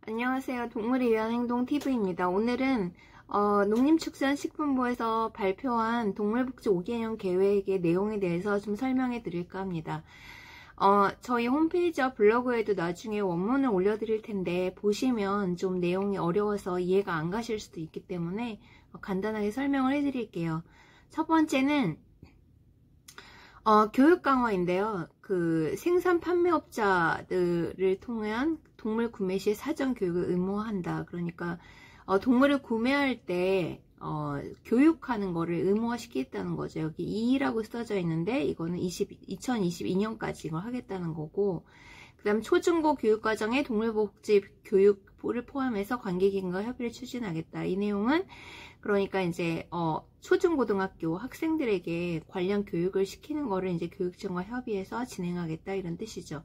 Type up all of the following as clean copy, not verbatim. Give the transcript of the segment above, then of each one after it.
안녕하세요. 동물을 위한 행동 TV입니다. 오늘은 농림축산식품부에서 발표한 동물복지 5개년 계획의 내용에 대해서 좀 설명해 드릴까 합니다. 저희 홈페이지와 블로그에도 나중에 원문을 올려드릴 텐데 보시면 좀 내용이 어려워서 이해가 안 가실 수도 있기 때문에 간단하게 설명을 해 드릴게요. 첫 번째는 교육 강화인데요. 그 생산 판매업자들을 통한 동물 구매 시 사전 교육을 의무화한다. 그러니까 동물을 구매할 때 교육하는 거를 의무화시키겠다는 거죠. 여기 2라고 써져 있는데 이거는 2022년까지 이걸 하겠다는 거고, 그 다음 초중고 교육과정에 동물복지 교육을 포함해서 관계기관과 협의를 추진하겠다. 이 내용은 그러니까 이제 초중고등학교 학생들에게 관련 교육을 시키는 거를 이제 교육청과 협의해서 진행하겠다, 이런 뜻이죠.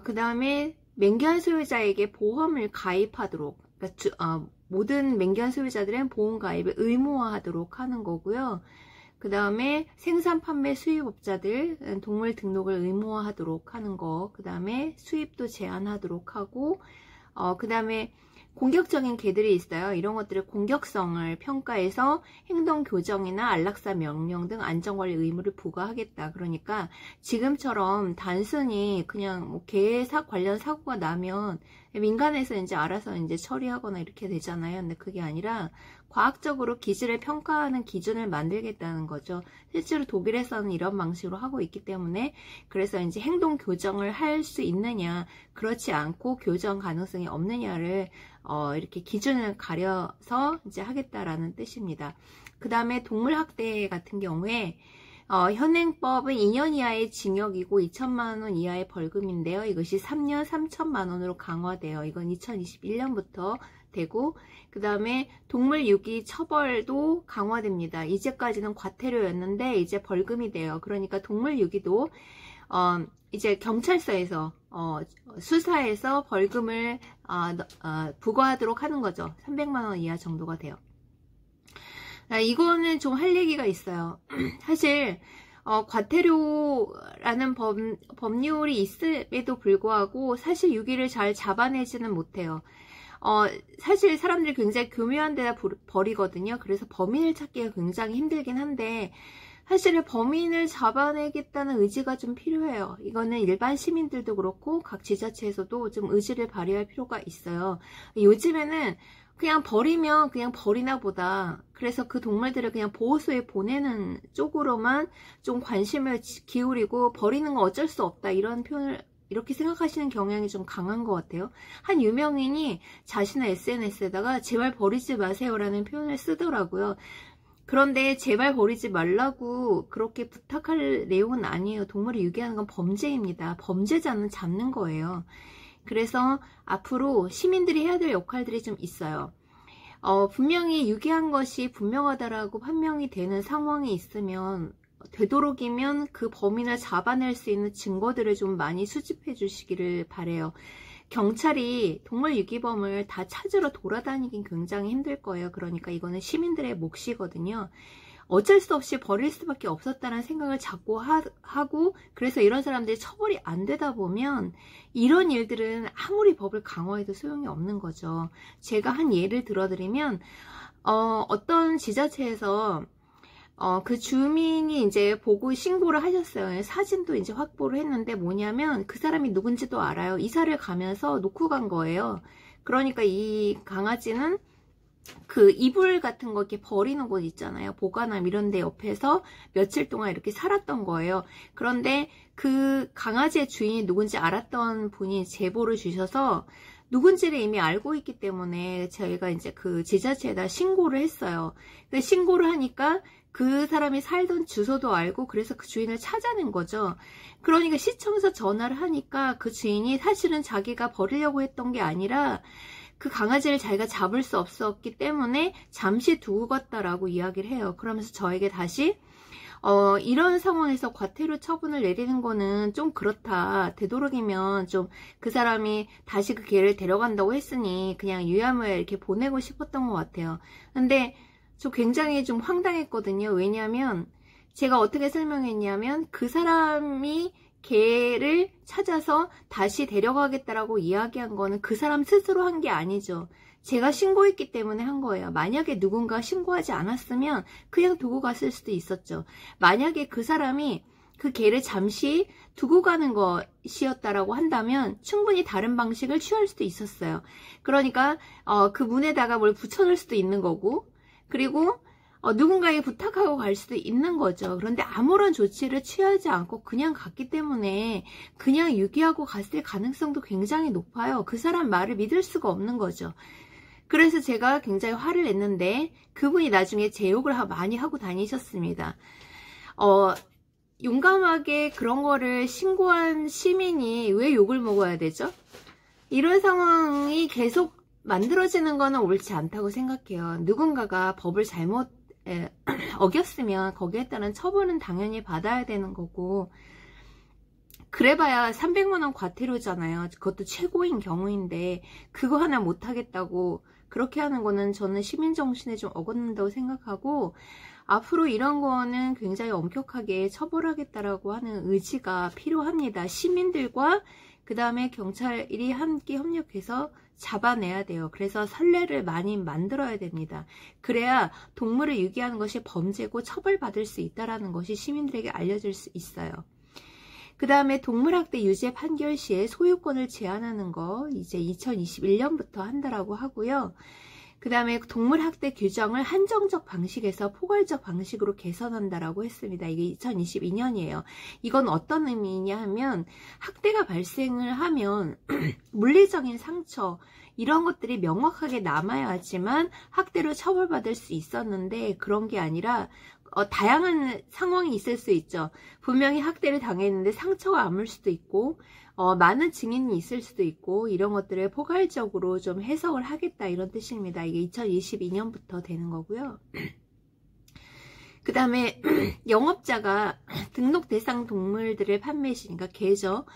그 다음에 맹견 소유자에게 보험을 가입하도록, 그러니까 모든 맹견 소유자들은 보험 가입을 의무화하도록 하는 거고요. 그 다음에 생산 판매 수입업자들 동물 등록을 의무화하도록 하는 거, 그 다음에 수입도 제한하도록 하고, 그 다음에 공격적인 개들이 있어요. 이런 것들의 공격성을 평가해서 행동 교정이나 안락사 명령 등 안전관리 의무를 부과하겠다. 그러니까 지금처럼 단순히 그냥 뭐 개 관련 사고가 나면 민간에서 이제 알아서 이제 처리하거나 이렇게 되잖아요. 근데 그게 아니라 과학적으로 기질을 평가하는 기준을 만들겠다는 거죠. 실제로 독일에서는 이런 방식으로 하고 있기 때문에, 그래서 이제 행동 교정을 할 수 있느냐, 그렇지 않고 교정 가능성이 없느냐를 이렇게 기준을 가려서 이제 하겠다라는 뜻입니다. 그 다음에 동물학대 같은 경우에 현행법은 2년 이하의 징역이고 2천만 원 이하의 벌금인데요. 이것이 3년 3천만 원으로 강화돼요. 이건 2021년부터 되고, 그 다음에 동물 유기 처벌도 강화됩니다. 이제까지는 과태료였는데 이제 벌금이 돼요. 그러니까 동물 유기도 이제 경찰서에서 수사해서 벌금을 부과하도록 하는 거죠. 300만 원 이하 정도가 돼요. 이거는 좀 할 얘기가 있어요. 사실 과태료라는 법률이 있음에도 불구하고 사실 유기를 잘 잡아내지는 못해요. 사실 사람들이 굉장히 교묘한 데다 버리거든요. 그래서 범인을 찾기가 굉장히 힘들긴 한데, 사실은 범인을 잡아내겠다는 의지가 좀 필요해요. 이거는 일반 시민들도 그렇고 각 지자체에서도 좀 의지를 발휘할 필요가 있어요. 요즘에는 그냥 버리면 그냥 버리나 보다, 그래서 그 동물들을 그냥 보호소에 보내는 쪽으로만 좀 관심을 기울이고 버리는 건 어쩔 수 없다, 이런 표현을 이렇게 생각하시는 경향이 좀 강한 것 같아요. 한 유명인이 자신의 SNS에다가 제발 버리지 마세요라는 표현을 쓰더라고요. 그런데 제발 버리지 말라고 그렇게 부탁할 내용은 아니에요. 동물을 유기하는 건 범죄입니다. 범죄자는 잡는 거예요. 그래서 앞으로 시민들이 해야 될 역할들이 좀 있어요. 분명히 유기한 것이 분명하다라고 판명이 되는 상황이 있으면 되도록이면 그 범인을 잡아낼 수 있는 증거들을 좀 많이 수집해 주시기를 바래요. 경찰이 동물 유기범을 다 찾으러 돌아다니긴 굉장히 힘들 거예요. 그러니까 이거는 시민들의 몫이거든요. 어쩔 수 없이 버릴 수밖에 없었다는 생각을 자꾸 하고, 그래서 이런 사람들이 처벌이 안 되다 보면 이런 일들은 아무리 법을 강화해도 소용이 없는 거죠. 제가 한 예를 들어드리면, 어떤 지자체에서 그 주민이 이제 보고 신고를 하셨어요. 사진도 이제 확보를 했는데 뭐냐면 그 사람이 누군지도 알아요. 이사를 가면서 놓고 간 거예요. 그러니까 이 강아지는 그 이불 같은 거 이렇게 버리는 곳 있잖아요. 보관함 이런 데 옆에서 며칠 동안 이렇게 살았던 거예요. 그런데 그 강아지의 주인이 누군지 알았던 분이 제보를 주셔서 누군지를 이미 알고 있기 때문에 저희가 이제 그 지자체에다 신고를 했어요. 신고를 하니까 그 사람이 살던 주소도 알고, 그래서 그 주인을 찾아낸 거죠. 그러니까 시청에서 전화를 하니까 그 주인이 사실은 자기가 버리려고 했던 게 아니라 그 강아지를 자기가 잡을 수 없었기 때문에 잠시 두고 갔다라고 이야기를 해요. 그러면서 저에게 다시 이런 상황에서 과태료 처분을 내리는 거는 좀 그렇다. 되도록이면 좀 그 사람이 다시 그 개를 데려간다고 했으니 그냥 유야무야 이렇게 보내고 싶었던 것 같아요. 근데 저 굉장히 좀 황당했거든요. 왜냐하면 제가 어떻게 설명했냐면 그 사람이 개를 찾아서 다시 데려가겠다라고 이야기한 거는 그 사람 스스로 한 게 아니죠. 제가 신고했기 때문에 한 거예요. 만약에 누군가 신고하지 않았으면 그냥 두고 갔을 수도 있었죠. 만약에 그 사람이 그 개를 잠시 두고 가는 것이었다라고 한다면 충분히 다른 방식을 취할 수도 있었어요. 그러니까 그 문에다가 뭘 붙여놓을 수도 있는 거고, 그리고 누군가에게 부탁하고 갈 수도 있는 거죠. 그런데 아무런 조치를 취하지 않고 그냥 갔기 때문에 그냥 유기하고 갔을 가능성도 굉장히 높아요. 그 사람 말을 믿을 수가 없는 거죠. 그래서 제가 굉장히 화를 냈는데 그분이 나중에 제 욕을 많이 하고 다니셨습니다. 용감하게 그런 거를 신고한 시민이 왜 욕을 먹어야 되죠? 이런 상황이 계속 만들어지는 거는 옳지 않다고 생각해요. 누군가가 법을 잘못 어겼으면 거기에 따른 처벌은 당연히 받아야 되는 거고, 그래봐야 300만원 과태료잖아요. 그것도 최고인 경우인데 그거 하나 못하겠다고 그렇게 하는 거는 저는 시민정신에 좀 어긋난다고 생각하고, 앞으로 이런 거는 굉장히 엄격하게 처벌하겠다라고 하는 의지가 필요합니다. 시민들과 그 다음에 경찰이 함께 협력해서 잡아내야 돼요. 그래서 선례를 많이 만들어야 됩니다. 그래야 동물을 유기하는 것이 범죄고 처벌받을 수 있다는 것이 시민들에게 알려질 수 있어요. 그 다음에 동물학대 유죄 판결 시에 소유권을 제한하는 거 이제 2021년부터 한다라고 하고요. 그 다음에 동물학대 규정을 한정적 방식에서 포괄적 방식으로 개선한다라고 했습니다. 이게 2022년이에요. 이건 어떤 의미냐 하면 학대가 발생을 하면 물리적인 상처 이런 것들이 명확하게 남아야 하지만 학대로 처벌받을 수 있었는데 그런 게 아니라 다양한 상황이 있을 수 있죠. 분명히 학대를 당했는데 상처가 아물 수도 있고 많은 증인이 있을 수도 있고 이런 것들을 포괄적으로 좀 해석을 하겠다 이런 뜻입니다. 이게 2022년부터 되는 거고요. 그 다음에 영업자가 등록 대상 동물들을 판매 시, 그러니까 개죠.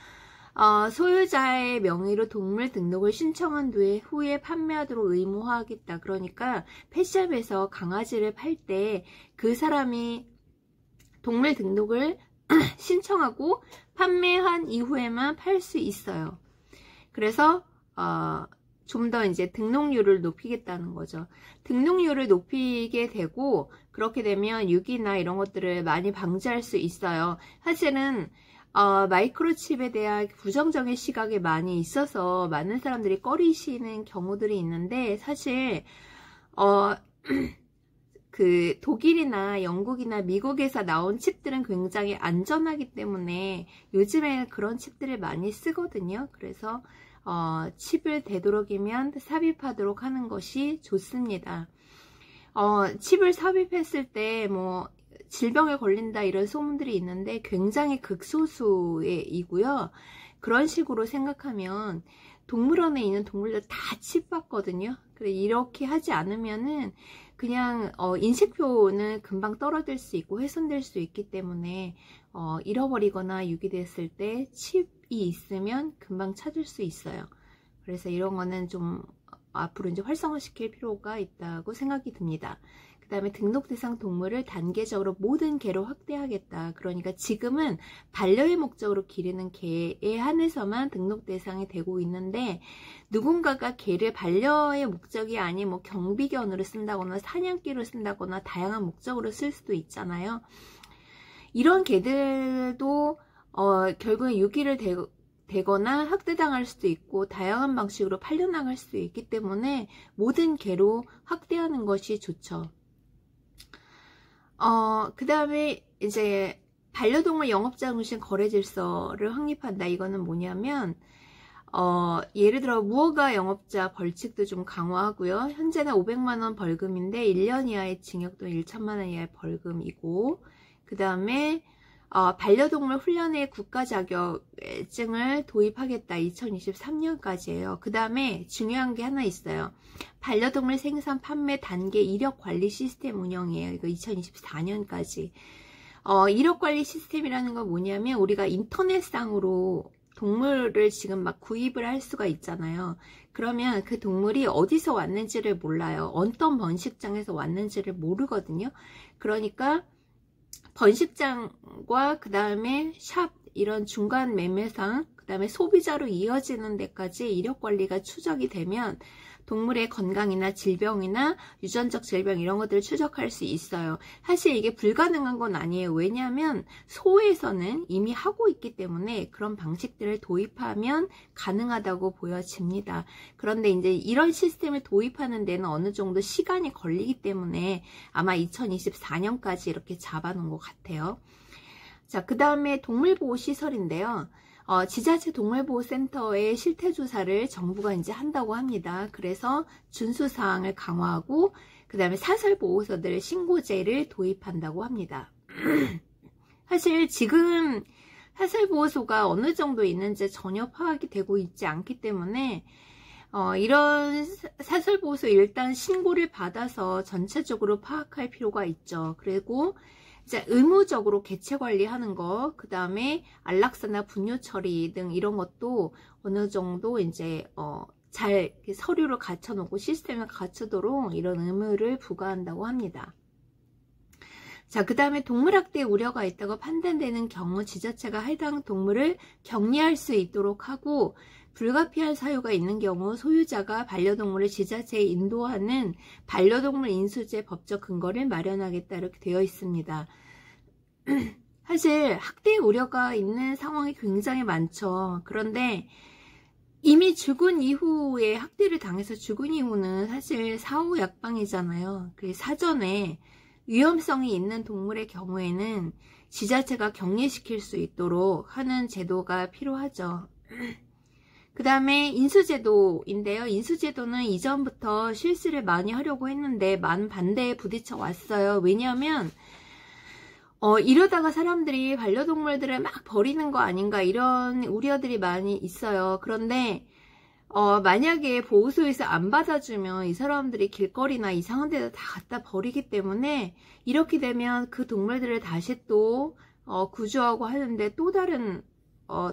소유자의 명의로 동물 등록을 신청한 후에 판매하도록 의무화하겠다. 그러니까 펫샵에서 강아지를 팔 때 그 사람이 동물 등록을 신청하고 판매한 이후에만 팔 수 있어요. 그래서 좀 더 이제 등록률을 높이겠다는 거죠. 등록률을 높이게 되고 그렇게 되면 유기나 이런 것들을 많이 방지할 수 있어요. 사실은 마이크로칩에 대한 부정적인 시각이 많이 있어서 많은 사람들이 꺼리시는 경우들이 있는데 사실 그 독일이나 영국이나 미국에서 나온 칩들은 굉장히 안전하기 때문에 요즘에는 그런 칩들을 많이 쓰거든요. 그래서 칩을 되도록이면 삽입하도록 하는 것이 좋습니다. 칩을 삽입했을 때 뭐 질병에 걸린다 이런 소문들이 있는데 굉장히 극소수이고요. 그런 식으로 생각하면 동물원에 있는 동물들 다 칩 받거든요. 그래 이렇게 하지 않으면은 그냥 인식표는 금방 떨어질 수 있고 훼손될 수 있기 때문에 잃어버리거나 유기됐을 때 칩이 있으면 금방 찾을 수 있어요. 그래서 이런 거는 좀 앞으로 이제 활성화시킬 필요가 있다고 생각이 듭니다. 그 다음에 등록 대상 동물을 단계적으로 모든 개로 확대하겠다. 그러니까 지금은 반려의 목적으로 기르는 개에 한해서만 등록 대상이 되고 있는데 누군가가 개를 반려의 목적이 아닌 뭐 경비견으로 쓴다거나 사냥개로 쓴다거나 다양한 목적으로 쓸 수도 있잖아요. 이런 개들도 결국에 유기를 되거나 학대당할 수도 있고 다양한 방식으로 팔려나갈 수도 있기 때문에 모든 개로 확대하는 것이 좋죠. 그 다음에 이제 반려동물 영업자금신 거래질서를 확립한다. 이거는 뭐냐면 예를 들어 무허가 영업자 벌칙도 좀 강화하고요. 현재는 500만원 벌금인데 1년 이하의 징역 또는 1천만원 이하의 벌금이고, 그 다음에 반려동물 훈련의 국가 자격증을 도입하겠다. 2023년까지예요. 그 다음에 중요한 게 하나 있어요. 반려동물 생산 판매 단계 이력 관리 시스템 운영이에요. 이거 2024년까지. 이력 관리 시스템이라는 건 뭐냐면 우리가 인터넷상으로 동물을 지금 막 구입을 할 수가 있잖아요. 그러면 그 동물이 어디서 왔는지를 몰라요. 어떤 번식장에서 왔는지를 모르거든요. 그러니까 번식장과 그 다음에 샵 이런 중간 매매상, 그 다음에 소비자로 이어지는 데까지 이력 관리가 추적이 되면 동물의 건강이나 질병이나 유전적 질병 이런 것들을 추적할 수 있어요. 사실 이게 불가능한 건 아니에요. 왜냐하면 소에서는 이미 하고 있기 때문에 그런 방식들을 도입하면 가능하다고 보여집니다. 그런데 이제 이런 시스템을 도입하는 데는 어느 정도 시간이 걸리기 때문에 아마 2024년까지 이렇게 잡아놓은 것 같아요. 자, 그 다음에 동물보호시설인데요. 지자체 동물보호센터의 실태조사를 정부가 이제 한다고 합니다. 그래서 준수사항을 강화하고 그 다음에 사설보호소들 신고제를 도입한다고 합니다. 사실 지금 사설보호소가 어느 정도 있는지 전혀 파악이 되고 있지 않기 때문에 이런 사설보호소 일단 신고를 받아서 전체적으로 파악할 필요가 있죠. 그리고 이제 의무적으로 개체 관리하는 거, 그 다음에 안락사나 분뇨 처리 등 이런 것도 어느 정도 이제 잘 서류를 갖춰놓고 시스템을 갖추도록 이런 의무를 부과한다고 합니다. 자, 그 다음에 동물학대 우려가 있다고 판단되는 경우 지자체가 해당 동물을 격리할 수 있도록 하고, 불가피한 사유가 있는 경우 소유자가 반려동물을 지자체에 인도하는 반려동물 인수제 법적 근거를 마련하겠다 이렇게 되어 있습니다. 사실 학대 우려가 있는 상황이 굉장히 많죠. 그런데 이미 죽은 이후에 학대를 당해서 죽은 이후는 사실 사후 약방이잖아요. 사전에 위험성이 있는 동물의 경우에는 지자체가 격리시킬 수 있도록 하는 제도가 필요하죠. 그 다음에 인수제도인데요. 인수제도는 이전부터 실시를 많이 하려고 했는데 많은 반대에 부딪혀 왔어요. 왜냐하면 이러다가 사람들이 반려동물들을 막 버리는 거 아닌가 이런 우려들이 많이 있어요. 그런데 만약에 보호소에서 안 받아주면 이 사람들이 길거리나 이상한 데다 다 갖다 버리기 때문에 이렇게 되면 그 동물들을 다시 또 구조하고 하는데 또 다른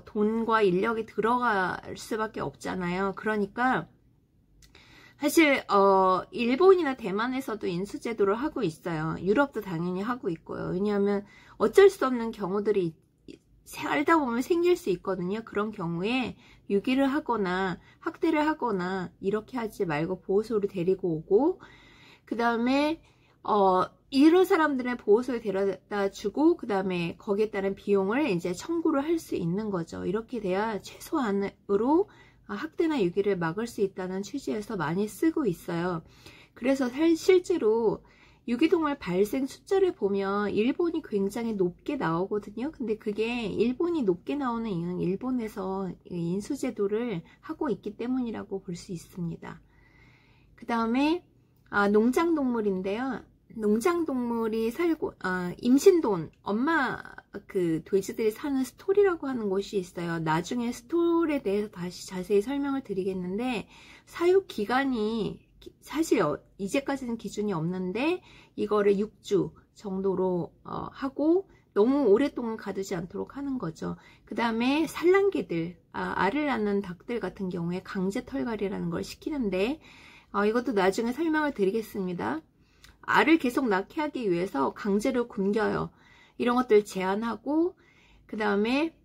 돈과 인력이 들어갈 수밖에 없잖아요. 그러니까 사실 일본이나 대만에서도 인수제도를 하고 있어요. 유럽도 당연히 하고 있고요. 왜냐하면 어쩔 수 없는 경우들이 살다 보면 생길 수 있거든요. 그런 경우에 유기를 하거나 학대를 하거나 이렇게 하지 말고 보호소로 데리고 오고, 그 다음에 이런 사람들은 보호소에 데려다 주고 그 다음에 거기에 따른 비용을 이제 청구를 할 수 있는 거죠. 이렇게 돼야 최소한으로 학대나 유기를 막을 수 있다는 취지에서 많이 쓰고 있어요. 그래서 실제로 유기동물 발생 숫자를 보면 일본이 굉장히 높게 나오거든요. 근데 그게 일본이 높게 나오는 이유는 일본에서 인수제도를 하고 있기 때문이라고 볼 수 있습니다. 그 다음에 농장동물인데요. 농장동물이 살고 임신돈, 엄마 돼지들이 사는 스톨이라고 하는 곳이 있어요. 나중에 스톨에 대해서 다시 자세히 설명을 드리겠는데, 사육 기간이 사실 이제까지는 기준이 없는데 이거를 6주 정도로 하고 너무 오랫동안 가두지 않도록 하는 거죠. 그 다음에 산란개들, 알을 낳는 닭들 같은 경우에 강제 털갈이라는 걸 시키는데 이것도 나중에 설명을 드리겠습니다. 알을 계속 낳게 하기 위해서 강제로 굶겨요. 이런 것들 제한하고, 그 다음에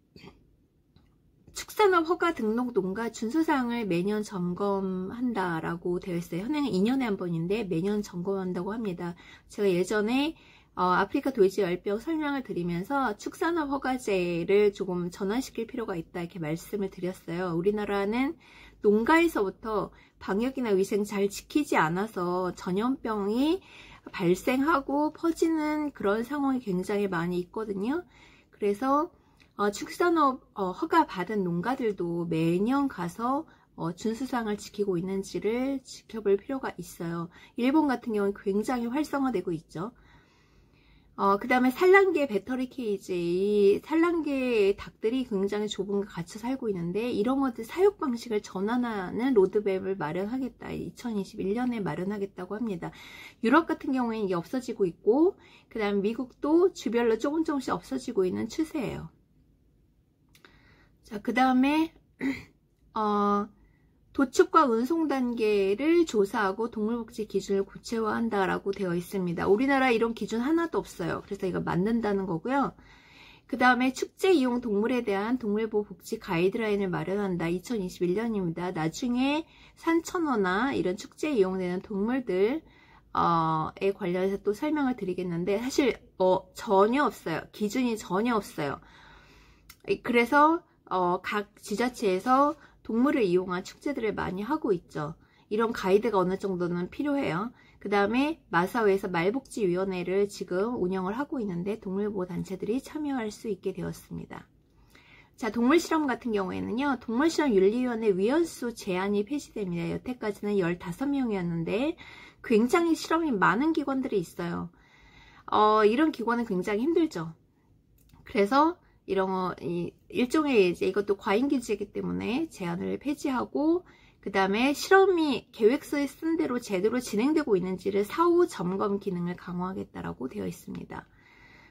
축산업 허가 등록 농가 준수사항을 매년 점검한다라고 되어 있어요. 현행은 2년에 한 번인데 매년 점검한다고 합니다. 제가 예전에 아프리카 돼지 열병 설명을 드리면서 축산업 허가제를 조금 전환시킬 필요가 있다 이렇게 말씀을 드렸어요. 우리나라는 농가에서부터 방역이나 위생 잘 지키지 않아서 전염병이 발생하고 퍼지는 그런 상황이 굉장히 많이 있거든요. 그래서 축산업 허가 받은 농가들도 매년 가서 준수사항을 지키고 있는지를 지켜볼 필요가 있어요. 일본 같은 경우는 굉장히 활성화되고 있죠. 그 다음에 산란개 배터리 케이지, 이 산란개 닭들이 굉장히 좁은 곳에 갇혀 살고 있는데 이런 것들 사육 방식을 전환하는 로드맵을 마련하겠다. 2021년에 마련하겠다고 합니다. 유럽 같은 경우에는 이게 없어지고 있고, 그 다음에 미국도 주별로 조금씩 없어지고 있는 추세예요. 자, 그 다음에 도축과 운송 단계를 조사하고 동물복지 기준을 구체화한다라고 되어 있습니다. 우리나라 이런 기준 하나도 없어요. 그래서 이거 만든다는 거고요. 그 다음에 축제 이용 동물에 대한 동물보호 복지 가이드라인을 마련한다. 2021년입니다. 나중에 산천어나 이런 축제에 이용되는 동물들에 관련해서 또 설명을 드리겠는데, 사실 전혀 없어요. 기준이 전혀 없어요. 그래서 각 지자체에서 동물을 이용한 축제들을 많이 하고 있죠. 이런 가이드가 어느 정도는 필요해요. 그 다음에 마사오에서 말복지위원회를 지금 운영을 하고 있는데 동물보호단체들이 참여할 수 있게 되었습니다. 자, 동물실험 같은 경우에는요, 동물실험윤리위원회 위원수 제한이 폐지됩니다. 여태까지는 15명이었는데 굉장히 실험이 많은 기관들이 있어요. 이런 기관은 굉장히 힘들죠. 그래서 이런 일종의 이제 이것도 과잉규제이기 때문에 제한을 폐지하고, 그 다음에 실험이 계획서에 쓴 대로 제대로 진행되고 있는지를 사후 점검 기능을 강화하겠다라고 되어 있습니다.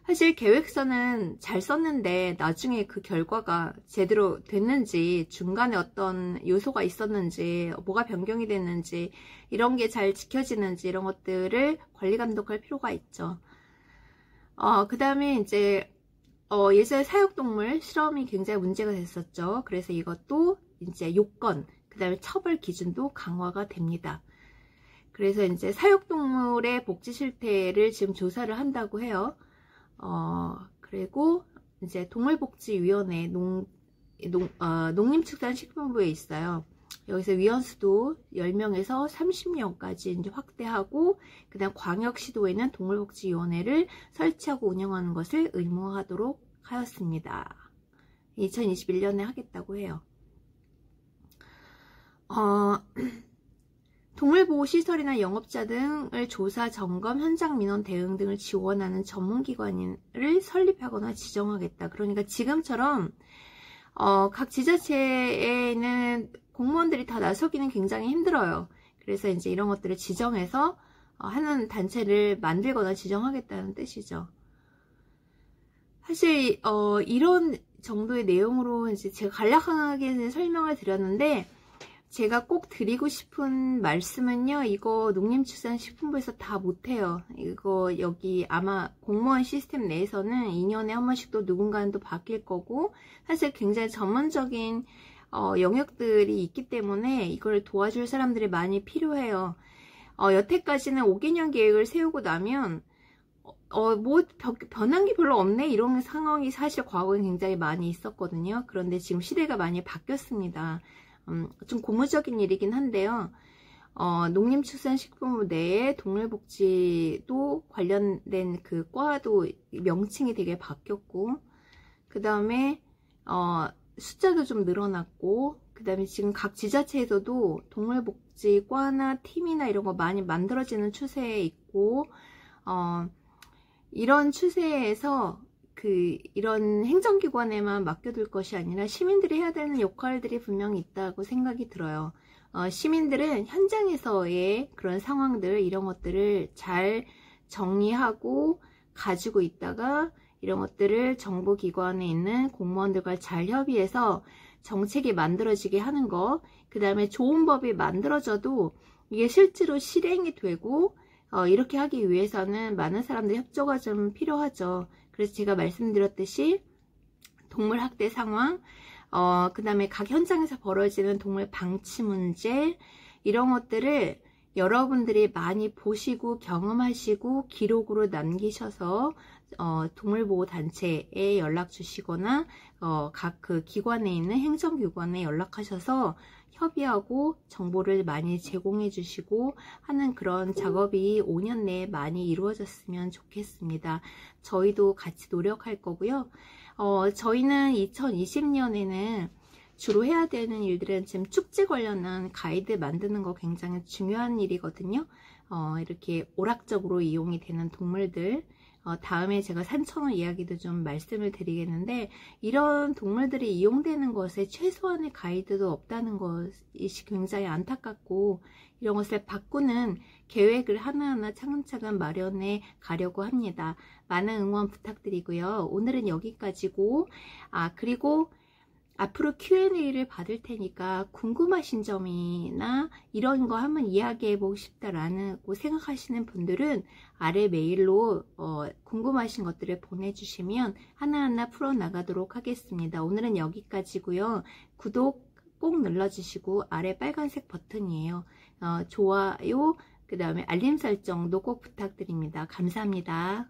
사실 계획서는 잘 썼는데 나중에 그 결과가 제대로 됐는지, 중간에 어떤 요소가 있었는지, 뭐가 변경이 됐는지, 이런 게 잘 지켜지는지, 이런 것들을 관리 감독할 필요가 있죠. 그 다음에 이제 예전에 사육동물 실험이 굉장히 문제가 됐었죠. 그래서 이것도 이제 요건, 그 다음에 처벌 기준도 강화가 됩니다. 그래서 이제 사육동물의 복지 실태를 지금 조사를 한다고 해요. 그리고 이제 동물복지위원회 농림축산식품부에 있어요. 여기서 위원수도 10명에서 30명까지 이제 확대하고, 그 다음 광역시도에는 동물복지위원회를 설치하고 운영하는 것을 의무화하도록 하였습니다. 2021년에 하겠다고 해요. 동물보호시설이나 영업자 등을 조사, 점검, 현장 민원 대응 등을 지원하는 전문기관을 설립하거나 지정하겠다. 그러니까 지금처럼 각 지자체에는 공무원들이 다 나서기는 굉장히 힘들어요. 그래서 이제 이런 것들을 지정해서 하는 단체를 만들거나 지정하겠다는 뜻이죠. 사실 이런 정도의 내용으로 이제 제가 간략하게 설명을 드렸는데, 제가 꼭 드리고 싶은 말씀은요, 이거 농림축산식품부에서 다 못해요. 이거 여기 아마 공무원 시스템 내에서는 2년에 한 번씩 또 누군가는 또 바뀔 거고, 사실 굉장히 전문적인 영역들이 있기 때문에 이걸 도와줄 사람들이 많이 필요해요. 여태까지는 5개년 계획을 세우고 나면 뭐 변한 게 별로 없네, 이런 상황이 사실 과거에 굉장히 많이 있었거든요. 그런데 지금 시대가 많이 바뀌었습니다. 좀 고무적인 일이긴 한데요. 농림축산식품부 내에 동물복지도 관련된 그 과도 명칭이 되게 바뀌었고, 그 다음에 숫자도 좀 늘어났고, 그 다음에 지금 각 지자체에서도 동물복지과나 팀이나 이런 거 많이 만들어지는 추세에 있고, 이런 추세에서 이런 행정기관에만 맡겨둘 것이 아니라 시민들이 해야 되는 역할들이 분명히 있다고 생각이 들어요. 시민들은 현장에서의 그런 상황들, 이런 것들을 잘 정리하고 가지고 있다가 이런 것들을 정부기관에 있는 공무원들과 잘 협의해서 정책이 만들어지게 하는 거, 그 다음에 좋은 법이 만들어져도 이게 실제로 실행이 되고, 이렇게 하기 위해서는 많은 사람들의 협조가 좀 필요하죠. 그래서 제가 말씀드렸듯이 동물 학대 상황, 그 다음에 각 현장에서 벌어지는 동물 방치 문제, 이런 것들을 여러분들이 많이 보시고 경험하시고 기록으로 남기셔서 동물보호단체에 연락 주시거나 각 그 기관에 있는 행정기관에 연락하셔서 협의하고 정보를 많이 제공해 주시고 하는 그런 작업이 5년 내에 많이 이루어졌으면 좋겠습니다. 저희도 같이 노력할 거고요. 저희는 2020년에는 주로 해야 되는 일들은 지금 축제 관련한 가이드 만드는 거 굉장히 중요한 일이거든요. 이렇게 오락적으로 이용이 되는 동물들, 다음에 제가 산천어 이야기도 좀 말씀을 드리겠는데, 이런 동물들이 이용되는 것에 최소한의 가이드도 없다는 것이 굉장히 안타깝고, 이런 것을 바꾸는 계획을 하나하나 차근차근 마련해 가려고 합니다. 많은 응원 부탁드리고요. 오늘은 여기까지고, 그리고 앞으로 Q&A를 받을 테니까 궁금하신 점이나 이런 거 한번 이야기해보고 싶다라고 생각하시는 분들은 아래 메일로 궁금하신 것들을 보내주시면 하나하나 풀어나가도록 하겠습니다. 오늘은 여기까지고요. 구독 꼭 눌러주시고 아래 빨간색 버튼이에요. 좋아요, 그 다음에 알림 설정도 꼭 부탁드립니다. 감사합니다.